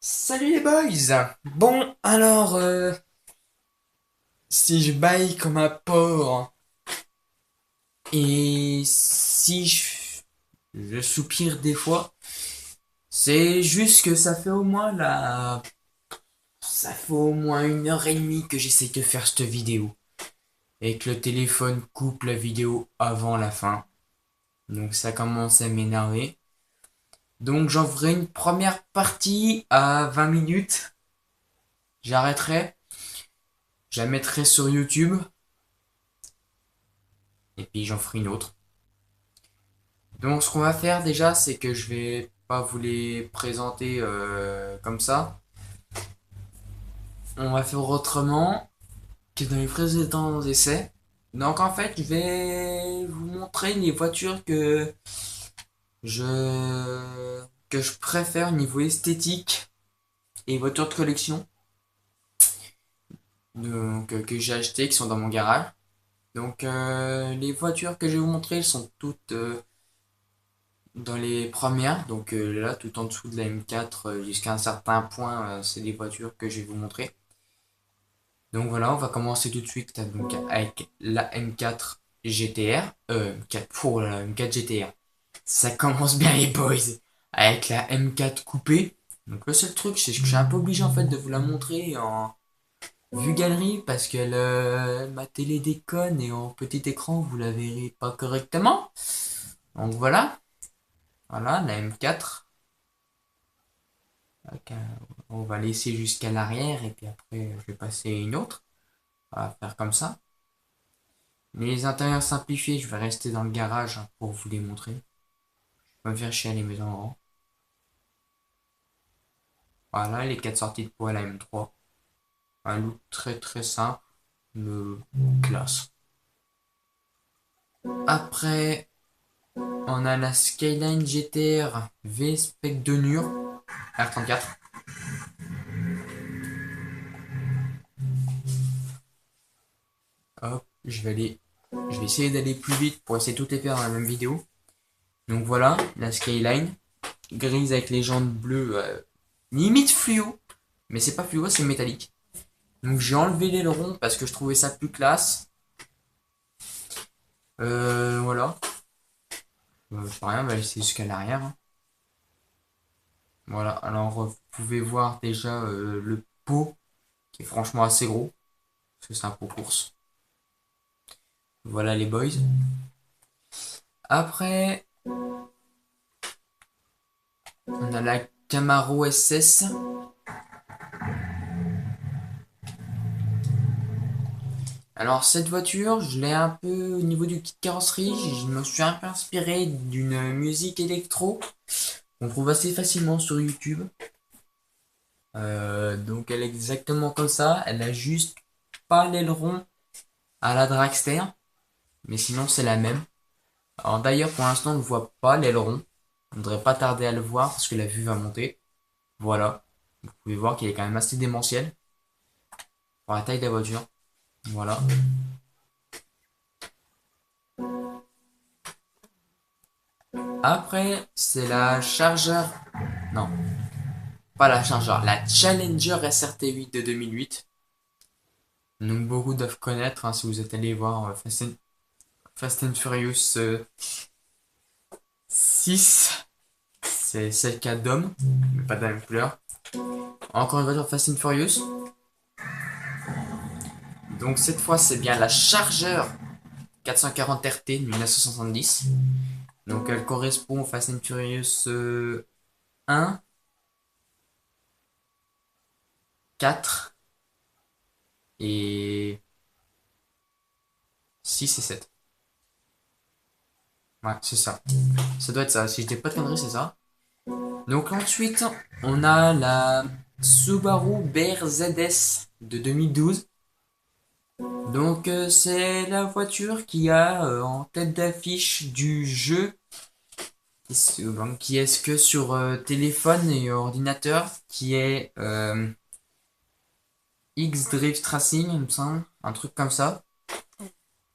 Salut les boys! Bon, alors, si je baille comme un porc et si je soupire des fois, c'est juste que ça fait au moins 1 heure et demie que j'essaye de faire cette vidéo et que le téléphone coupe la vidéo avant la fin. Donc ça commence à m'énerver. Donc j'en ferai une première partie à 20 minutes. J'arrêterai. Je la mettrai sur YouTube et puis j'en ferai une autre. Donc ce qu'on va faire déjà, c'est que je vais pas vous les présenter comme ça. On va faire autrement que dans les précédents essais. Donc en fait, je vais vous montrer les voitures je que je préfère au niveau esthétique et voitures de collection. Donc que j'ai acheté, qui sont dans mon garage. Donc les voitures que je vais vous montrer, elles sont toutes dans les premières, donc là tout en dessous de la M4 jusqu'à un certain point, c'est des voitures que je vais vous montrer. Donc voilà, on va commencer tout de suite donc, avec la M4 GTR. pour la M4 GTR. Ça commence bien les boys. Avec la M4 coupée. Donc le seul truc, c'est que je suis un peu obligé en fait de vous la montrer en vue galerie parce que ma télé déconne et en petit écran vous la verrez pas correctement. Donc voilà, voilà la M4. Ok, on va laisser jusqu'à l'arrière et puis après je vais passer une autre. On va faire comme ça. Les intérieurs simplifiés, je vais rester dans le garage pour vous les montrer. Je vais me faire chier à les mettre en rang. Voilà, les 4 sorties de poêle à M3. Un look très très simple, mais classe. Après, on a la Skyline GTR V-Spec de Nur R34. Hop, je vais essayer d'aller plus vite pour essayer de toutes les faire dans la même vidéo. Donc voilà, la Skyline, grise avec les jantes bleues, limite fluo, mais c'est pas fluo, c'est métallique. Donc j'ai enlevé l'aileron parce que je trouvais ça plus classe. Voilà. C'est pas rien, on va laisser jusqu'à l'arrière, hein. Voilà, alors vous pouvez voir déjà le pot qui est franchement assez gros, parce que c'est un pot course. Voilà les boys. Après, on a la Camaro SS. Alors cette voiture, je l'ai un peu au niveau du kit carrosserie, je me suis un peu inspiré d'une musique électro qu'on trouve assez facilement sur YouTube. Donc elle est exactement comme ça, elle a juste pas l'aileron à la dragster, mais sinon c'est la même. Alors d'ailleurs pour l'instant on ne voit pas l'aileron, on ne devrait pas tarder à le voir parce que la vue va monter. Voilà, vous pouvez voir qu'il est quand même assez démentiel pour la taille de la voiture. Voilà. Après c'est la Charger, non pas la Charger, la Challenger SRT8 de 2008. Donc beaucoup doivent connaître hein, si vous êtes allé voir Fast and Furious 6. C'est celle qu'a Dom, mais pas de la même couleur. Encore une voiture Fast and Furious. Donc cette fois c'est bien la Charger 440 RT 1970. Donc elle correspond au Fast and Furious 1, 4 et 6 et 7. Ouais, c'est ça. Ça doit être ça. Si je dis pas de conneries, c'est ça. Donc ensuite, on a la Subaru BRZS de 2012. Donc c'est la voiture qui a en tête d'affiche du jeu qui est ce que sur téléphone et ordinateur qui est X-Drift Racing il me semble, un truc comme ça.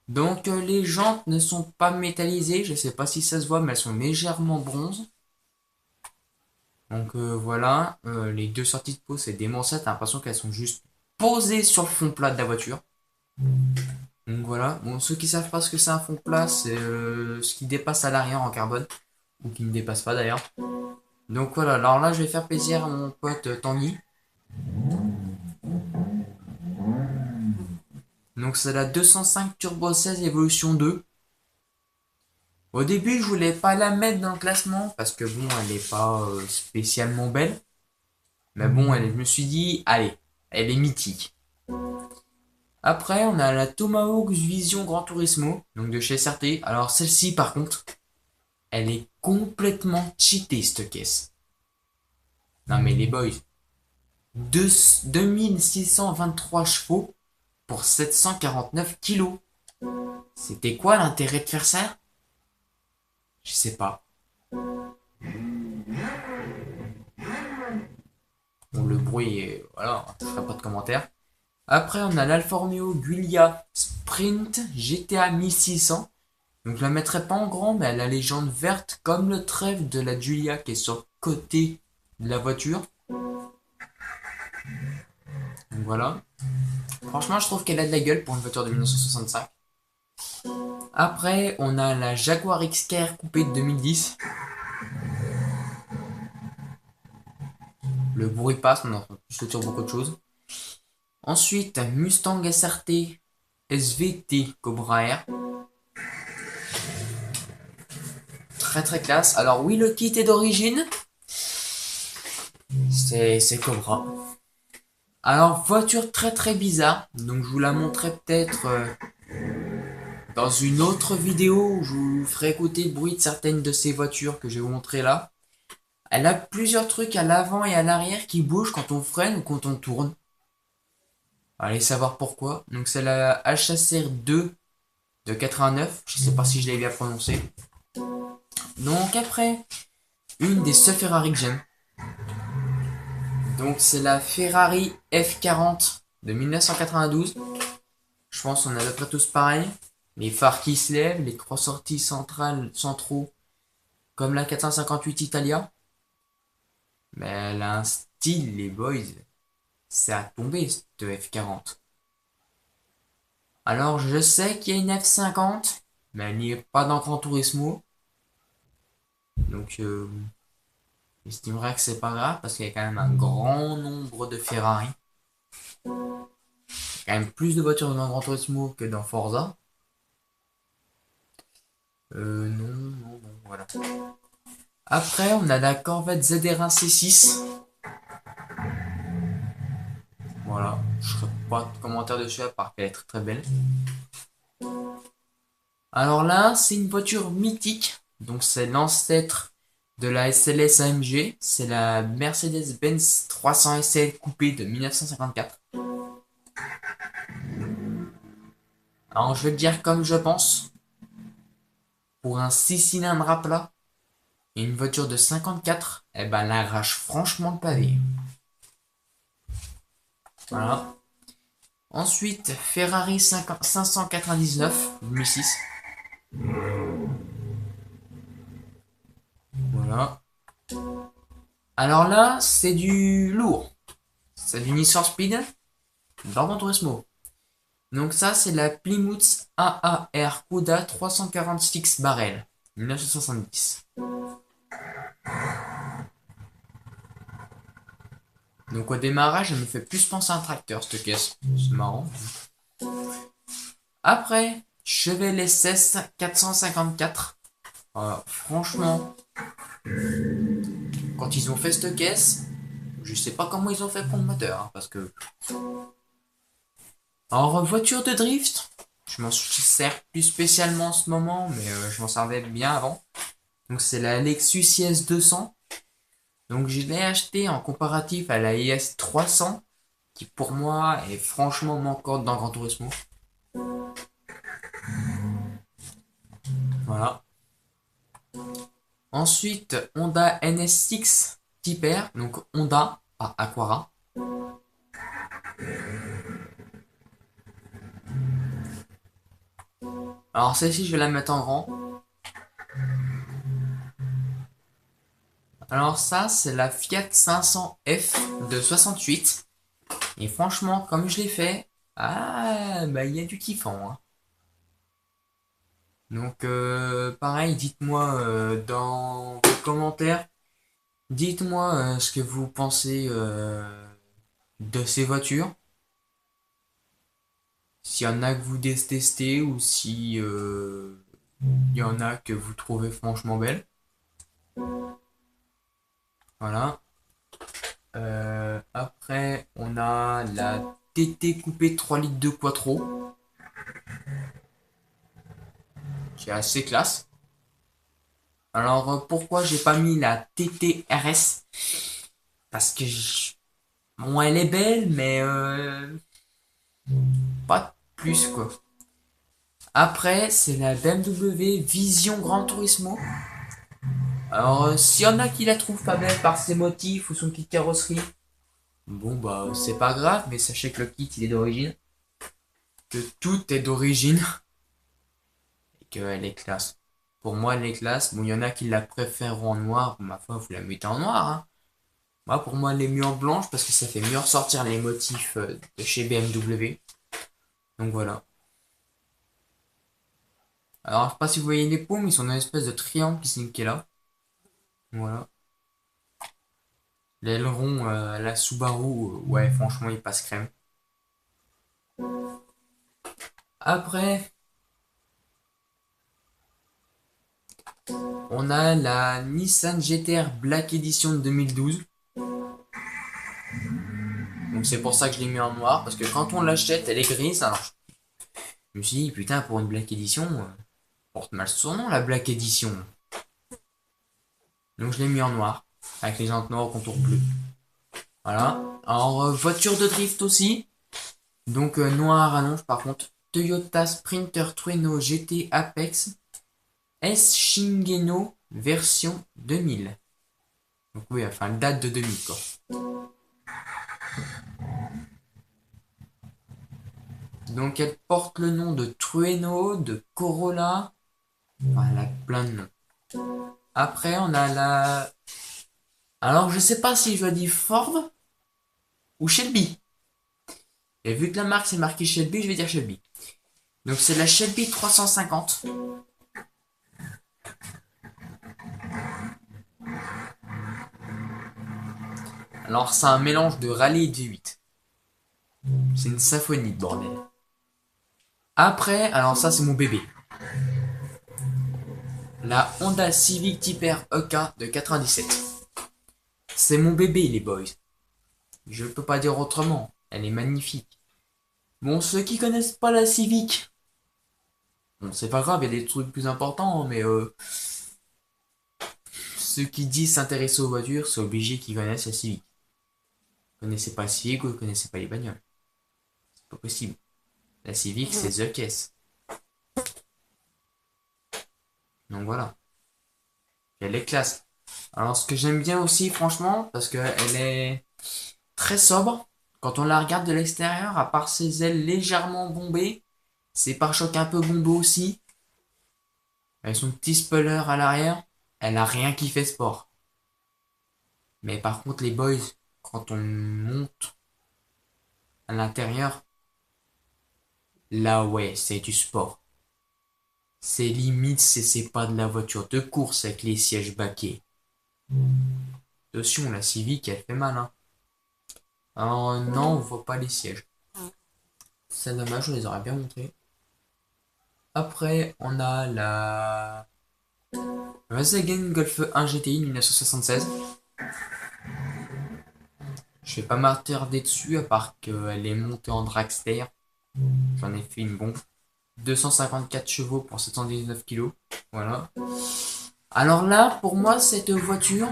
Donc les jantes ne sont pas métallisées, je sais pas si ça se voit mais elles sont légèrement bronze. Donc voilà, les deux sorties de peau, c'est démentiel, t'as l'impression qu'elles sont juste posées sur le fond plat de la voiture. Donc voilà, bon, ceux qui savent pas ce que c'est un fond plat, c'est ce qui dépasse à l'arrière en carbone, ou qui ne dépasse pas d'ailleurs. Donc voilà, alors là je vais faire plaisir à mon pote Tanguy. Donc c'est la 205 Turbo 16 Evolution 2. Au début je voulais pas la mettre dans le classement, parce que bon, elle est pas spécialement belle. Mais bon, je me suis dit, allez, elle est mythique. Après, on a la Tomahawk Vision Gran Turismo, donc de chez SRT. Alors celle-ci, par contre, elle est complètement cheatée, cette caisse. Non mais les boys, 2623 chevaux pour 749 kilos. C'était quoi l'intérêt de faire ça? Je sais pas. Bon, le bruit, voilà, je ferai pas de commentaires. Après, on a l'Alfa Romeo Giulia Sprint GTA 1600. Donc je la mettrai pas en grand, mais elle a la légende verte comme le trèfle de la Giulia qui est sur le côté de la voiture. Donc voilà. Franchement, je trouve qu'elle a de la gueule pour une voiture de 1965. Après, on a la Jaguar XKR coupée de 2010. Le bruit passe, on entend plus sur beaucoup de choses. Ensuite, Mustang SRT SVT Cobra R. Très très classe. Alors oui, le kit est d'origine. C'est Cobra. Alors, voiture très très bizarre. Donc je vous la montrerai peut-être dans une autre vidéo où je vous ferai écouter le bruit de certaines de ces voitures que je vais vous montrer là. Elle a plusieurs trucs à l'avant et à l'arrière qui bougent quand on freine ou quand on tourne. Allez savoir pourquoi. Donc c'est la HSR 2 de 89. Je sais pas si je l'ai bien prononcé. Donc après, une des seules Ferrari que j'aime. Donc c'est la Ferrari F40 de 1992. Je pense qu'on est à peu près tous pareil. Les phares qui se lèvent, les croix sorties centraux, comme la 458 Italia. Mais elle a un style, les boys. C'est à tomber, cette F40. Alors, je sais qu'il y a une F50, mais elle n'y est pas dans Gran Turismo. Donc, j'estimerais que c'est pas grave, parce qu'il y a quand même un grand nombre de Ferrari. Il y a quand même plus de voitures dans Gran Turismo que dans Forza. Non, voilà. Après, on a la Corvette ZR1 C6. Voilà, je ferai pas de commentaire dessus à part qu'elle est très très belle. Alors là, c'est une voiture mythique. Donc c'est l'ancêtre de la SLS AMG. C'est la Mercedes-Benz 300 SL coupée de 1954. Alors je vais le dire comme je pense. Pour un 6 cylindres à plat et une voiture de 54, eh ben elle arrache franchement le pavé. Voilà. Ensuite, Ferrari 599 2006. Voilà. Alors là, c'est du lourd. C'est du Need for Speed dans Gran Turismo. Donc ça, c'est la Plymouth AAR Cuda 346 barrels, 1970. Donc au démarrage, elle me fait plus penser à un tracteur, cette caisse. C'est marrant. Après, Chevrolet SS 454. Franchement, quand ils ont fait cette caisse, je sais pas comment ils ont fait pour le moteur, hein, parce que... Alors, voiture de drift, je m'en sers plus spécialement en ce moment, mais je m'en servais bien avant. Donc c'est la Lexus IS 200. Donc je l'ai acheté en comparatif à la IS 300, qui pour moi est franchement manquante dans Gran Turismo. Voilà. Ensuite, Honda NSX Type R, donc Honda, pas Aquara. Alors celle-ci, je vais la mettre en grand. Alors ça, c'est la Fiat 500F de 68. Et franchement, comme je l'ai fait, bah il y a du kiffant, hein. Donc pareil, dites-moi dans vos commentaires, dites-moi ce que vous pensez de ces voitures. S'il y en a que vous détestez ou si il y en a que vous trouvez franchement belles. Voilà. Après, on a la TT coupée 3 litres de Quattro, qui est assez classe. Alors, pourquoi j'ai pas mis la TT RS? Parce que, bon, elle est belle, mais pas plus, quoi. Après, c'est la BMW Vision Gran Turismo. Alors, s'il y en a qui la trouvent pas belle par ses motifs ou son kit carrosserie, bon, bah, c'est pas grave, mais sachez que le kit, il est d'origine. Que tout est d'origine. Et qu'elle est classe. Pour moi, elle est classe. Bon, il y en a qui la préfèrent en noir. Ma foi, vous la mettez en noir, hein. Moi, pour moi, elle est mieux en blanche parce que ça fait mieux ressortir les motifs de chez BMW. Donc voilà. Alors, je sais pas si vous voyez les paumes, ils sont dans une espèce de triangle qui est là. Voilà. L'aileron, la Subaru, ouais, franchement, il passe crème. Après, on a la Nissan GT-R Black Edition de 2012. Donc c'est pour ça que je l'ai mis en noir, parce que quand on l'achète, elle est grise. Alors je me suis dit, putain, pour une Black Edition, porte mal son nom, la Black Edition. Donc je l'ai mis en noir, avec les jantes noires au contour bleu. Voilà. Alors, voiture de drift aussi. Donc noir à rallonge par contre. Toyota Sprinter Trueno GT Apex S Shingeno version 2000. Donc oui, enfin date de 2000 quoi. Donc elle porte le nom de Trueno, de Corolla. Enfin, elle a plein de noms. Après on a la... Alors je sais pas si je dois dire Ford ou Shelby. Et vu que la marque c'est marqué Shelby, je vais dire Shelby. Donc c'est la Shelby 350. Alors c'est un mélange de rallye et de V8. C'est une symphonie de bordel. Après, alors ça c'est mon bébé. La Honda Civic Type R EK de 97. C'est mon bébé les boys. Je peux pas dire autrement. Elle est magnifique. Bon, ceux qui connaissent pas la Civic, bon c'est pas grave, il y a des trucs plus importants, mais ceux qui disent s'intéresser aux voitures, c'est obligé qu'ils connaissent la Civic. Vous connaissez pas la Civic ou vous connaissez pas les bagnoles. C'est pas possible. La Civic, c'est The Caisse. Donc voilà. Elle est classe. Alors ce que j'aime bien aussi, franchement, parce qu'elle est très sobre. Quand on la regarde de l'extérieur, à part ses ailes légèrement bombées, ses pare-chocs un peu bombés aussi, avec son petit spoiler à l'arrière, elle a rien qui fait sport. Mais par contre, les boys, quand on monte à l'intérieur, là ouais, c'est du sport. C'est limite, c'est pas de la voiture de course avec les sièges baquets. Attention, la Civic, elle fait mal, hein. Alors non, on voit pas les sièges. C'est dommage, on les aurait bien montrés. Après, on a la Volkswagen Golf 1 GTI 1976. Je vais pas m'attarder dessus, à part qu'elle est montée en dragster. J'en ai fait une bombe. 254 chevaux pour 719 kilos. Voilà. Alors là, pour moi, cette voiture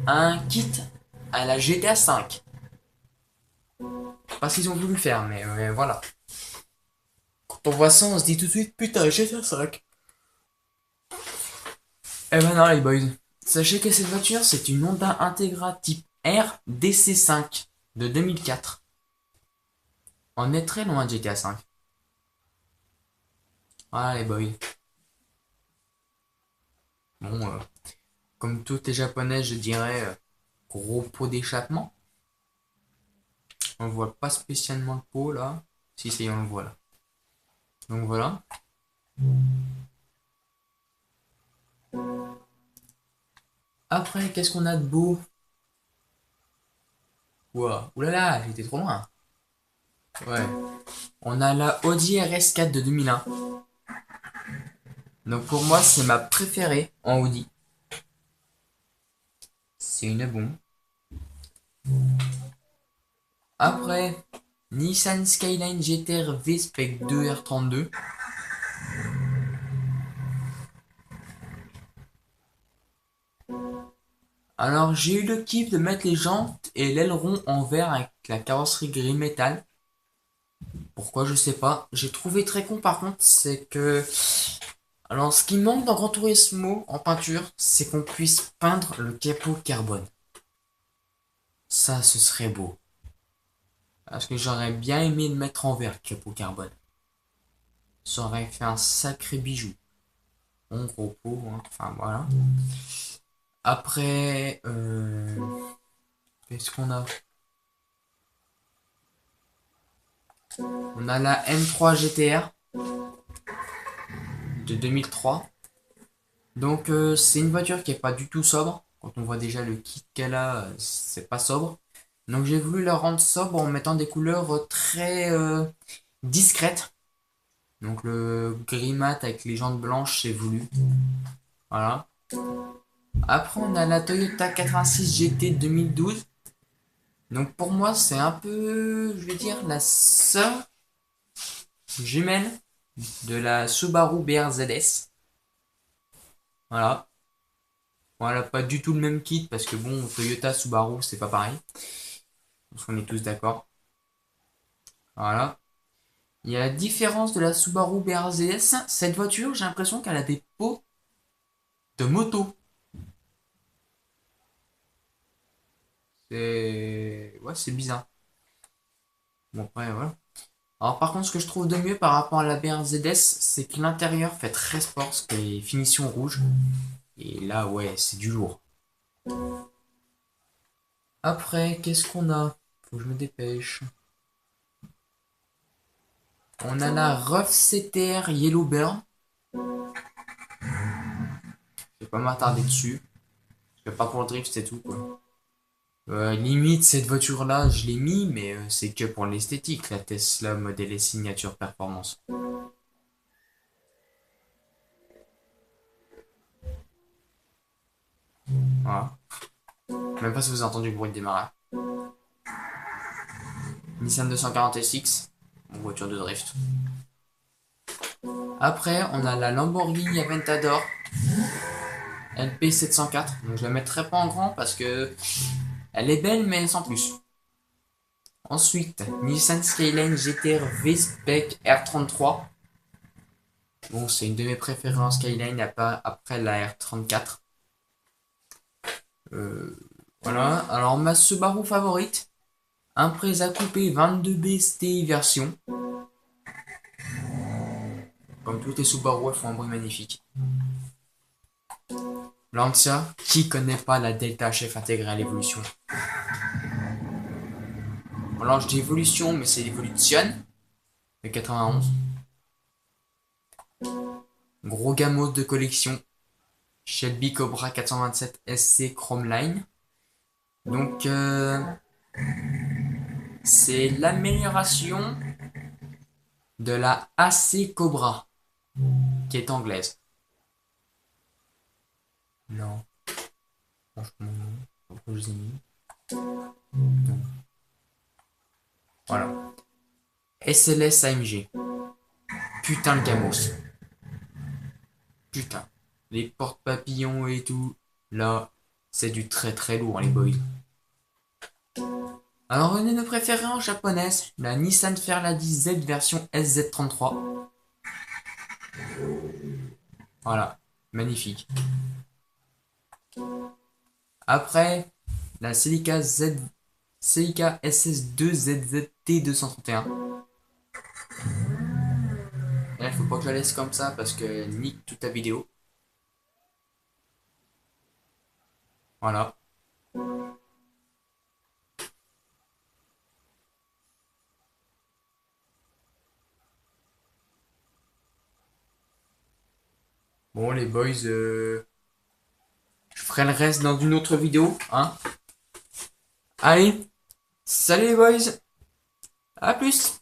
a un kit à la GTA 5. Pas ce qu'ils ont voulu faire, mais voilà. Quand on voit ça, on se dit tout de suite, putain, GTA 5. Eh ben non, les boys. Sachez que cette voiture, c'est une Honda Integra type R DC5 de 2004. On est très loin de GTA 5. Voilà, les boys. Bon, comme tout est japonais, je dirais gros pot d'échappement. On voit pas spécialement le pot là. Si, c'est on le voit là. Donc voilà. Après, qu'est-ce qu'on a de beau? Ouah, oulala, j'étais trop loin. Ouais. On a la Audi RS4 de 2001. Donc pour moi, c'est ma préférée en Audi. C'est une bombe. Après, Nissan Skyline GT-R V-Spec 2 R32. Alors j'ai eu le kiff de mettre les jantes et l'aileron en verre avec la carrosserie gris métal. Pourquoi je sais pas. J'ai trouvé très con par contre, c'est que... Alors ce qui manque dans Gran Turismo en peinture, c'est qu'on puisse peindre le capot carbone. Ça, ce serait beau. Parce que j'aurais bien aimé le mettre en verre, le capot carbone. Ça aurait fait un sacré bijou. En gros pot, hein. Enfin voilà. Après, qu'est-ce qu'on a? On a la M3 GTR de 2003. Donc c'est une voiture qui est pas du tout sobre. Quand on voit déjà le kit qu'elle a, c'est pas sobre. Donc j'ai voulu la rendre sobre en mettant des couleurs très discrètes. Donc le gris mat avec les jantes blanches, c'est voulu. Voilà. Après on a la Toyota 86 GT 2012. Donc pour moi c'est un peu, je vais dire, la sœur jumelle de la Subaru BRZS. Voilà. Voilà, pas du tout le même kit parce que bon, Toyota, Subaru, c'est pas pareil. Parce qu'on est tous d'accord. Voilà. Il y a la différence de la Subaru BRZS. Cette voiture, j'ai l'impression qu'elle a des pots de moto. Ouais, c'est bizarre. Bon, après, voilà. Alors, par contre, ce que je trouve de mieux par rapport à la BRZS, c'est que l'intérieur fait très sport, parce que les finitions rouges. Et là, ouais, c'est du lourd. Après, qu'est-ce qu'on a? Faut que je me dépêche. On a la Rough CTR Yellowbird. Je vais pas m'attarder dessus. Je vais pas pour le drift, c'est tout, quoi. Limite, cette voiture-là, je l'ai mis, mais c'est que pour l'esthétique, la Tesla Model S Signature Performance. Voilà. Même pas si vous avez entendu le bruit de démarrage. Nissan 240 SX, voiture de drift. Après, on a la Lamborghini Aventador LP 704. Donc je la mettrai pas en grand parce que elle est belle, mais sans plus. Ensuite, Nissan Skyline GT-R V-Spec R33. Bon, c'est une de mes préférences Skyline après la R34. Voilà. Alors, ma Subaru favorite, Impreza Coupé 22B STI version. Comme toutes les Subaru, elles font un bruit magnifique. Lancia, qui connaît pas la Delta Chef intégrée à l'évolution? Alors, je dis évolution, mais c'est l'évolution de 91. Gros gamot de collection. Shelby Cobra 427 SC Chrome Line. Donc, c'est l'amélioration de la AC Cobra, qui est anglaise. Non, franchement, non. Pourquoi je les ai mis? Non. Voilà. SLS AMG. Putain le gamos. Putain. Les porte-papillons et tout. Là, c'est du très très lourd, les boys. Alors, une de nos préférées en japonaise, la Nissan Fairlady Z version SZ33. Voilà, magnifique. Après, la Celica SS2 ZZT 231. Et là, il faut pas que je la laisse comme ça parce que nique toute ta vidéo. Voilà. Bon, les boys, je ferai le reste dans une autre vidéo, hein. Allez, salut les boys, à plus.